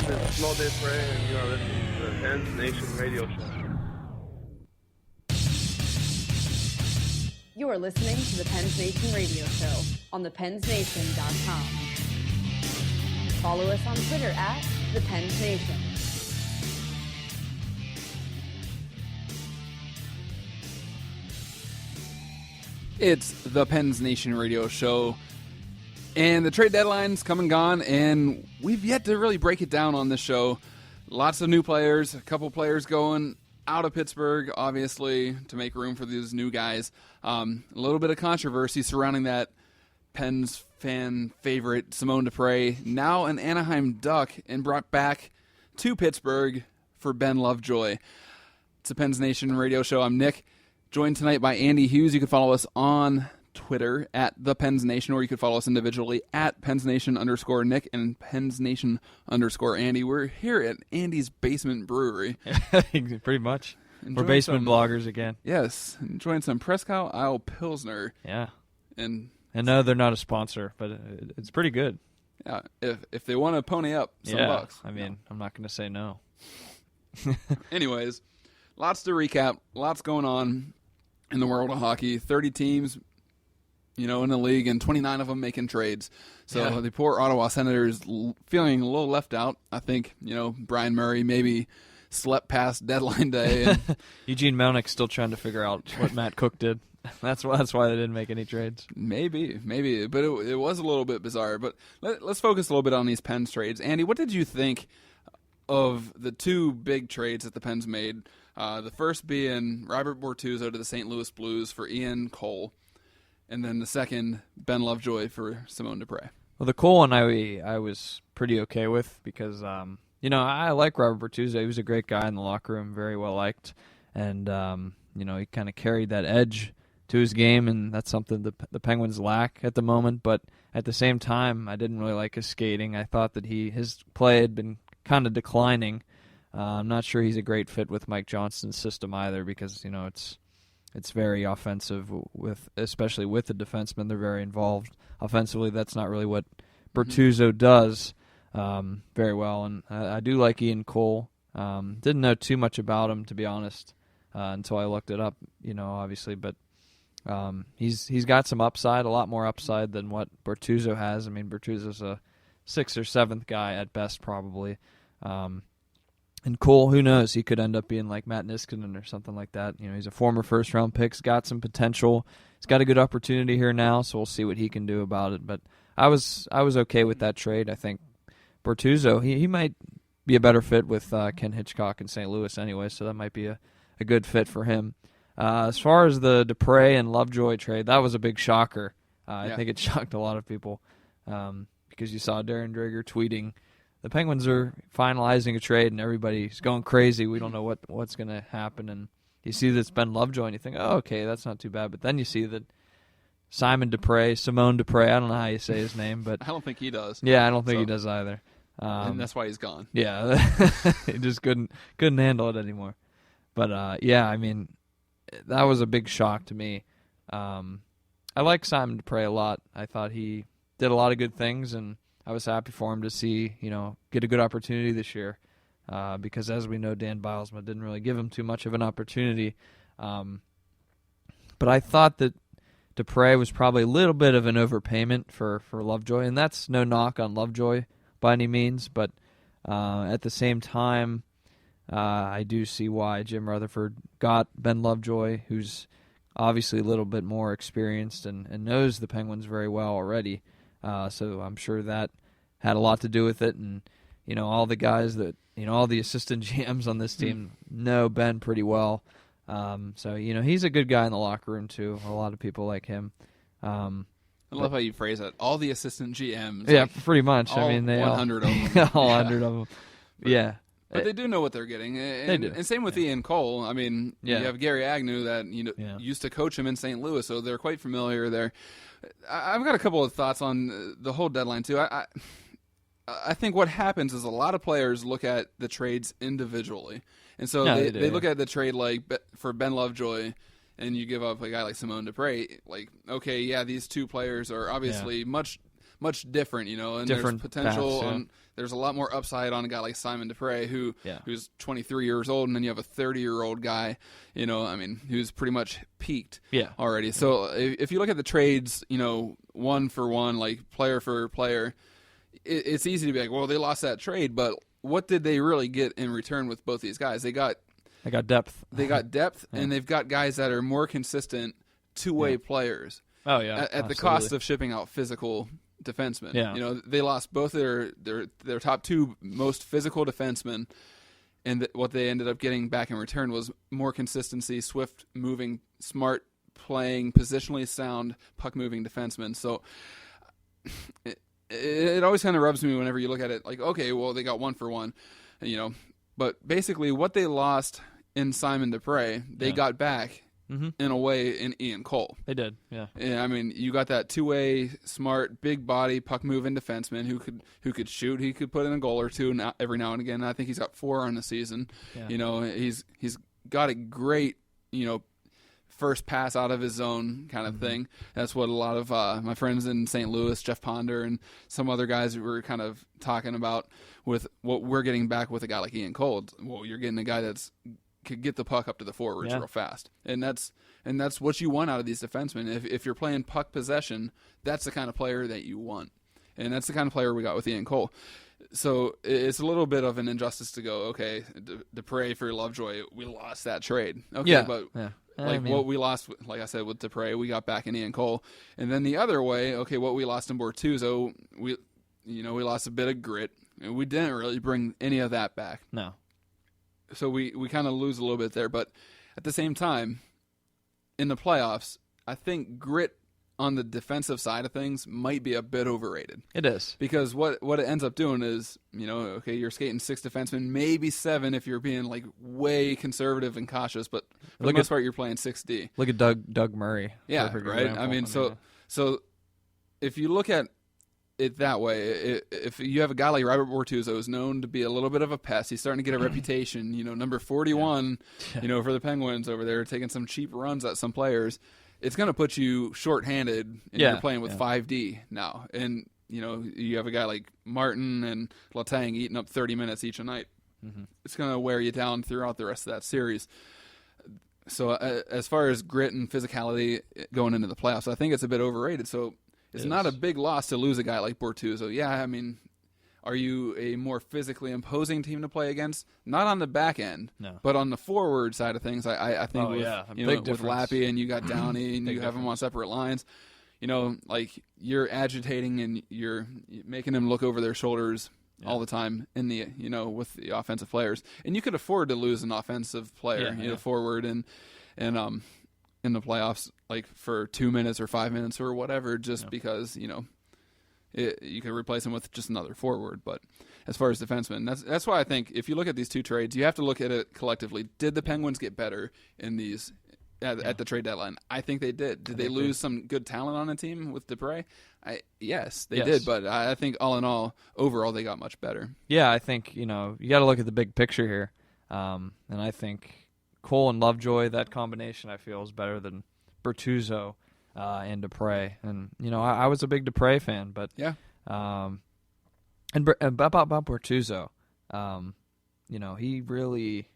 name is Small Day Prey, and you are listening to the Pens Nation Radio Show. You are listening to the Pens Nation Radio Show on thepensnation.com. Follow us on Twitter at thepensnation. It's the Pens Nation Radio Show, and the trade deadline's come and gone, and we've yet to really break it down on this show. Lots of new players, a couple players going out of Pittsburgh, obviously, to make room for these new guys. A little bit of controversy surrounding that Pens fan favorite, Simone Dupre, now an Anaheim Duck, and brought back to Pittsburgh for Ben Lovejoy. It's the Pens Nation Radio Show. I'm Nick, joined tonight by Andy Hughes. You can follow us on Twitter at the Pens Nation, or you can follow us individually at PensNation_Nick and PensNation_Andy. We're here at Andy's Basement Brewery. Pretty much. We're basement bloggers again. Yes, enjoying some Prescott Isle Pilsner. Yeah. And no, they're not a sponsor, but it's pretty good. Yeah, if they want to pony up some bucks. I mean, I'm not going to say no. Anyways, lots to recap, lots going on in the world of hockey. 30 teams, in the league, and 29 of them making trades. So the poor Ottawa Senators feeling a little left out. I think, Brian Murray maybe slept past deadline day. And Eugene Melnick's still trying to figure out what Matt Cook did. That's why they didn't make any trades. Maybe. But it was a little bit bizarre. But let's focus a little bit on these Pens trades. Andy, what did you think of the two big trades that the Pens made? The first being Robert Bortuzzo to the St. Louis Blues for Ian Cole. And then the second, Ben Lovejoy for Simone Dupre. Well, the Cole one I was pretty okay with because, I like Robert Bortuzzo. He was a great guy in the locker room, very well liked. And, he kind of carried that edge to his game, and that's something the Penguins lack at the moment. But at the same time, I didn't really like his skating. I thought that his play had been kind of declining. I'm not sure he's a great fit with Mike Johnston's system either because, it's very offensive, especially with the defensemen. They're very involved offensively. That's not really what Bortuzzo does very well. And I do like Ian Cole. Didn't know too much about him, to be honest, until I looked it up, obviously. But he's got some upside, a lot more upside than what Bortuzzo has. I mean, Bortuzzo's a 6th or 7th guy at best, probably. And Cole, who knows? He could end up being like Matt Niskanen or something like that. He's a former first-round pick. He's got some potential. He's got a good opportunity here now, so we'll see what he can do about it. But I was okay with that trade. I think Bortuzzo, he might be a better fit with Ken Hitchcock in St. Louis anyway, so that might be a good fit for him. As far as the Dupre and Lovejoy trade, that was a big shocker. I think it shocked a lot of people because you saw Darren Dreger tweeting, the Penguins are finalizing a trade and everybody's going crazy. We don't know what's going to happen. And you see that it's Ben Lovejoy and you think, oh, okay, that's not too bad. But then you see that Simone Dupre, I don't know how you say his name, but I don't think he does. Yeah, I don't think he does either. And that's why he's gone. Yeah, he just couldn't handle it anymore. But I mean, that was a big shock to me. I like Simone Dupre a lot. I thought he did a lot of good things, and I was happy for him to see, get a good opportunity this year because, as we know, Dan Bilesma didn't really give him too much of an opportunity. But I thought that Dupre was probably a little bit of an overpayment for Lovejoy, and that's no knock on Lovejoy by any means, but at the same time, I do see why Jim Rutherford got Ben Lovejoy, who's obviously a little bit more experienced and knows the Penguins very well already. So I'm sure that had a lot to do with it. And, all the guys that, all the assistant GMs on this team know Ben pretty well. So, he's a good guy in the locker room, too. A lot of people like him. I love how you phrase it. All the assistant GMs. Yeah, pretty much. I mean, they 100 of them. all 100 of them. Yeah. But they do know what they're getting. And, they do. And same with Ian Cole. I mean, you have Gary Agnew that used to coach him in St. Louis, so they're quite familiar there. I've got a couple of thoughts on the whole deadline, too. I think what happens is a lot of players look at the trades individually. And so they look at the trade like for Ben Lovejoy, and you give up a guy like Simone Dupre. Like, okay, these two players are obviously much much different, and Different there's potential. paths, yeah. There's a lot more upside on a guy like Simon Dupre, who's 23 years old, and then you have a 30-year-old guy, who's pretty much peaked already. So if you look at the trades, one for one, like player for player, it's easy to be like, well, they lost that trade, but what did they really get in return with both these guys? They got depth. They got depth, and they've got guys that are more consistent two-way players. Oh yeah, at the cost of shipping out physical defensemen. Yeah. They lost both their top two most physical defensemen, and what they ended up getting back in return was more consistency, swift moving, smart playing, positionally sound, puck moving defensemen. So it always kind of rubs me whenever you look at it like, okay, well, they got one for one, but basically what they lost in Simon Dupre, they got back in a way in Ian Cole. They did, yeah. You got that two-way, smart, big body, puck-moving defenseman who could shoot. He could put in a goal or two every now and again. I think he's got 4 on the season. Yeah. He's got a great, first pass out of his zone kind of thing. That's what a lot of my friends in St. Louis, Jeff Ponder, and some other guys were kind of talking about with what we're getting back with a guy like Ian Cole. Well, you're getting a guy that's could get the puck up to the forwards real fast, and that's what you want out of these defensemen. If you're playing puck possession, that's the kind of player that you want, and that's the kind of player we got with Ian Cole. So it's a little bit of an injustice to go, okay, Dupre for Lovejoy, we lost that trade. Okay, but what we lost, like I said, with Dupre, we got back in Ian Cole, and then the other way, okay, what we lost in Bortuzzo, we lost a bit of grit, and we didn't really bring any of that back. No. So we kind of lose a little bit there, but at the same time, in the playoffs, I think grit on the defensive side of things might be a bit overrated. It is. Because what it ends up doing is, okay, you're skating 6 defensemen, maybe 7 if you're being like way conservative and cautious, but for the most part you're playing 6D. Look at Doug Murray. Yeah, right? Example. So if you look at it that way, if you have a guy like Robert Bortuzzo who's known to be a little bit of a pest, he's starting to get a reputation, number 41, for the Penguins over there, taking some cheap runs at some players, it's going to put you shorthanded, and you're playing with 5D now. And, you have a guy like Martin and Letang eating up 30 minutes each a night. Mm-hmm. It's going to wear you down throughout the rest of that series. So as far as grit and physicality going into the playoffs, I think it's a bit overrated. So it's not a big loss to lose a guy like Bortuzzo. Yeah, are you a more physically imposing team to play against? Not on the back end, but on the forward side of things. I think with Lappy and you got Downey and you have them on separate lines, like you're agitating and you're making them look over their shoulders all the time in the with the offensive players, and you could afford to lose an offensive player, forward and in the playoffs, like for 2 minutes or 5 minutes or whatever, just because you can replace him with just another forward. But as far as defensemen, that's why I think if you look at these two trades, you have to look at it collectively. Did the Penguins get better in these at the trade deadline? I think they did. Did they lose some good talent on the team with Dupre? Yes, they did. But I think all in all, overall, they got much better. Yeah, I think you got to look at the big picture here, and I think Cole and Lovejoy, that combination, I feel, is better than Bertuzzo and Dupre. And, I was a big Dupre fan, but and about Bertuzzo, he really,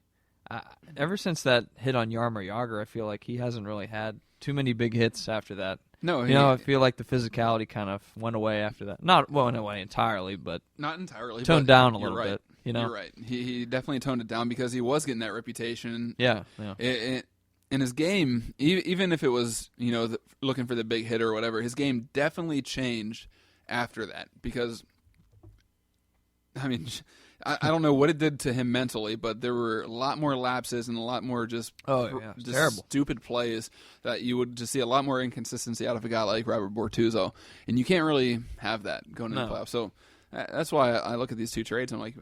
ever since that hit on Jaromir Jagr, I feel like he hasn't really had too many big hits after that. No, I feel like the physicality kind of went away after that. Not went away entirely, but not entirely. Toned down a little bit. You're right. He definitely toned it down because he was getting that reputation. Yeah. In his game, even if it was looking for the big hit or whatever, his game definitely changed after that because, I don't know what it did to him mentally, but there were a lot more lapses and a lot more just terrible, stupid plays that you would just see a lot more inconsistency out of a guy like Robert Bortuzzo, and you can't really have that going into the playoffs. So that's why I look at these two trades. I'm like,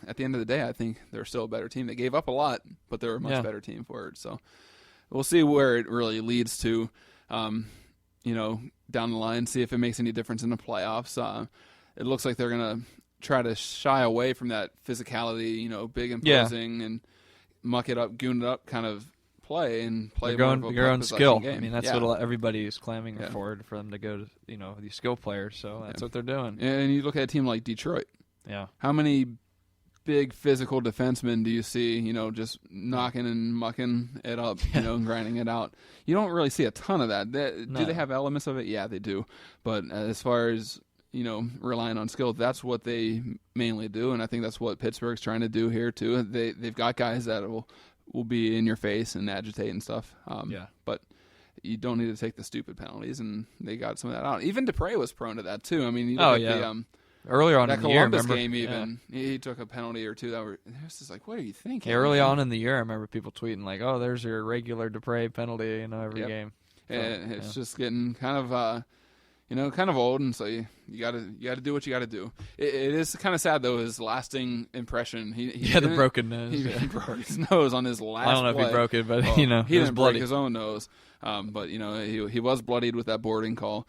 at the end of the day, I think they're still a better team. They gave up a lot, but they're a much better team for it. So we'll see where it really leads to, down the line, see if it makes any difference in the playoffs. It looks like they're going to try to shy away from that physicality, big imposing and muck it up, goon it up kind of play and play They're more going of a your puck own possession skill. game. I mean, that's Yeah. what everybody is clamoring Yeah. for them to go to, these skill players. So that's what they're doing. And you look at a team like Detroit. Yeah. How many big physical defensemen do you see, just knocking and mucking it up, and grinding it out? You don't really see a ton of that. Do they have elements of it? Yeah, they do. But as far as, relying on skill, that's what they mainly do, and I think that's what Pittsburgh's trying to do here too. They've got guys that will be in your face and agitate and stuff. But you don't need to take the stupid penalties, and they got some of that out. Even Dupre was prone to that too. I mean, you look at the earlier on that in the year, Columbus remember? game, even he took a penalty or two that were. It was just like, what are you thinking? Yeah, early on in the year, I remember people tweeting like, "Oh, there's your regular Dupre penalty," every game. So, and it's just getting kind of, kind of old, and so you got to do what you got to do. It is kind of sad though. His lasting impression, he the broken nose. He broke his nose on his last. I don't know play. if he broke it, but he it was didn't bloody. break his own nose. But he was bloodied with that boarding call.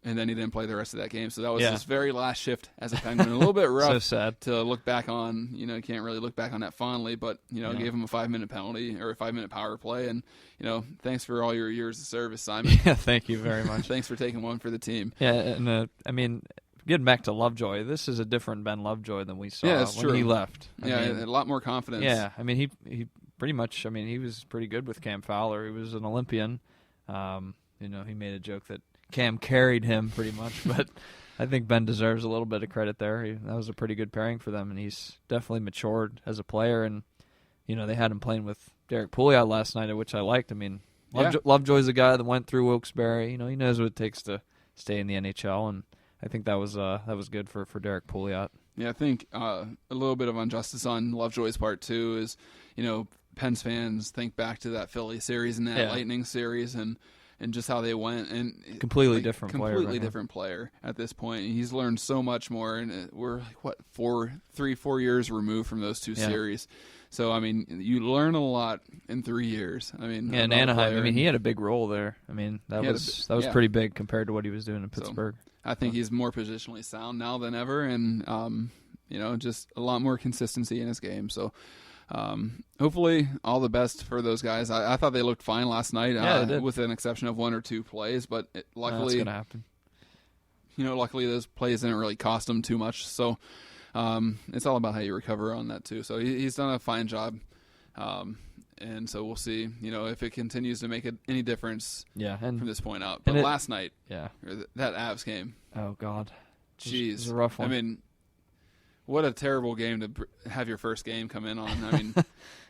And then he didn't play the rest of that game. So that was his very last shift as a Penguin. A little bit rough So sad to look back on. You can't really look back on that fondly, but, gave him a 5-minute penalty or a 5-minute power play. And, thanks for all your years of service, Simon. Yeah, thank you very much. Thanks for taking one for the team. Yeah, and I mean, getting back to Lovejoy, this is a different Ben Lovejoy than we saw that's when true. he left. I mean, a lot more confidence. Yeah, I mean, he pretty much, he was pretty good with Cam Fowler. He was an Olympian. He made a joke that Cam carried him pretty much, but I think Ben deserves a little bit of credit there. That was a pretty good pairing for them, and he's definitely matured as a player. And they had him playing with Derek Pouliot last night, which I liked. I mean, Lovejoy's a guy that went through Wilkes-Barre. He knows what it takes to stay in the NHL, and I think that was good for Derek Pouliot. Yeah, I think a little bit of injustice on Lovejoy's part too is, Pens fans think back to that Philly series and that Lightning series and just how they went, and completely different player at this point. He's learned so much more, and we're like 4 years removed from those two series. So I mean, you learn a lot in 3 years. I mean, in Anaheim, I mean, he had a big role there. I mean, that was pretty big compared to what he was doing in Pittsburgh. So, I think he's more positionally sound now than ever, and just a lot more consistency in his game. So. Hopefully all the best for those guys. I thought they looked fine last night, they did. with an exception of 1 or 2 plays, but luckily, that's gonna happen. Luckily those plays didn't really cost them too much. So, it's all about how you recover on that too. So he's done a fine job. And so we'll see, if it continues to make any difference from this point out. But last night, that Avs game. Oh God. Jeez. It was a rough one. I mean, what a terrible game to have your first game come in on. I mean,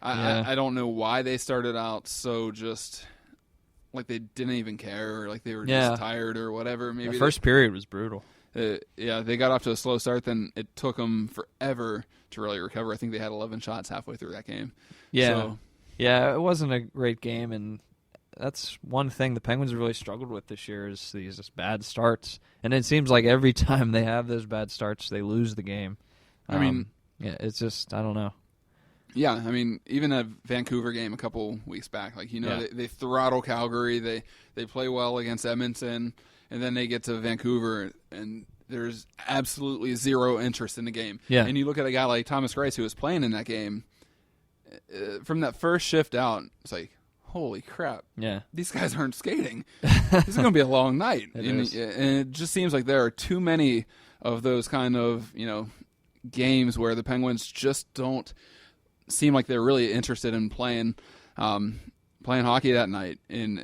I don't know why they started out so just like they didn't even care or like they were just tired or whatever. Maybe the first period was brutal. They got off to a slow start. Then it took them forever to really recover. I think they had 11 shots halfway through that game. Yeah, it wasn't a great game, and that's one thing the Penguins really struggled with this year is these just bad starts. And it seems like every time they have those bad starts, they lose the game. I mean, it's just, I don't know. Yeah, I mean, even a Vancouver game a couple weeks back, they throttle Calgary, they play well against Edmonton, and then they get to Vancouver, and there's absolutely zero interest in the game. Yeah. And you look at a guy like Thomas Greiss, who was playing in that game, from that first shift out, it's like, holy crap. Yeah. These guys aren't skating. This is going to be a long night. And it just seems like there are too many of those kind of, games where the Penguins just don't seem like they're really interested in playing hockey that night. And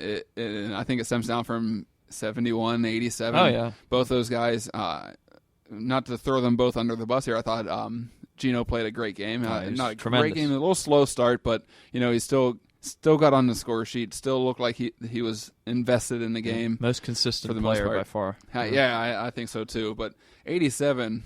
I think it stems down from 71, 87. Oh, yeah. Both those guys, not to throw them both under the bus here, I thought Gino played a great game. Not a tremendous. great game, a little slow start, but, he still got on the score sheet, still looked like he was invested in the game. Most consistent for the player most part. by far. I think so too. But 87,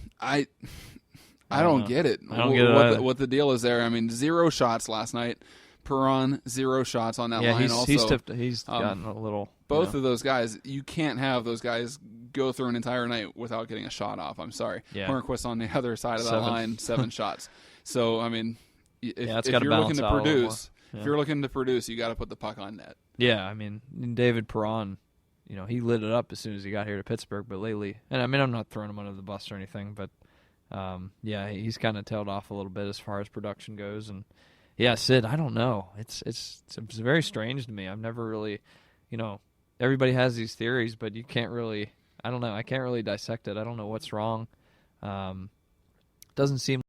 I don't get it. I don't get it what the deal is there. I mean, 0 shots last night. Perron, 0 shots on that line also. He's gotten a little... Both of those guys, you can't have those guys go through an entire night without getting a shot off. I'm sorry. Yeah. Hornquist on the other side of that line, 7 shots. So, I mean, if gotta you're looking balance to out a little produce, more. if you're looking to produce, you got to put the puck on net. Yeah, I mean, David Perron, he lit it up as soon as he got here to Pittsburgh, but lately... And I mean, I'm not throwing him under the bus or anything, but... he's kind of tailed off a little bit as far as production goes, and Yeah, Sid, I don't know. It's very strange to me. I've never really, everybody has these theories, but you can't really, I don't know. I can't really dissect it. I don't know what's wrong. Doesn't seem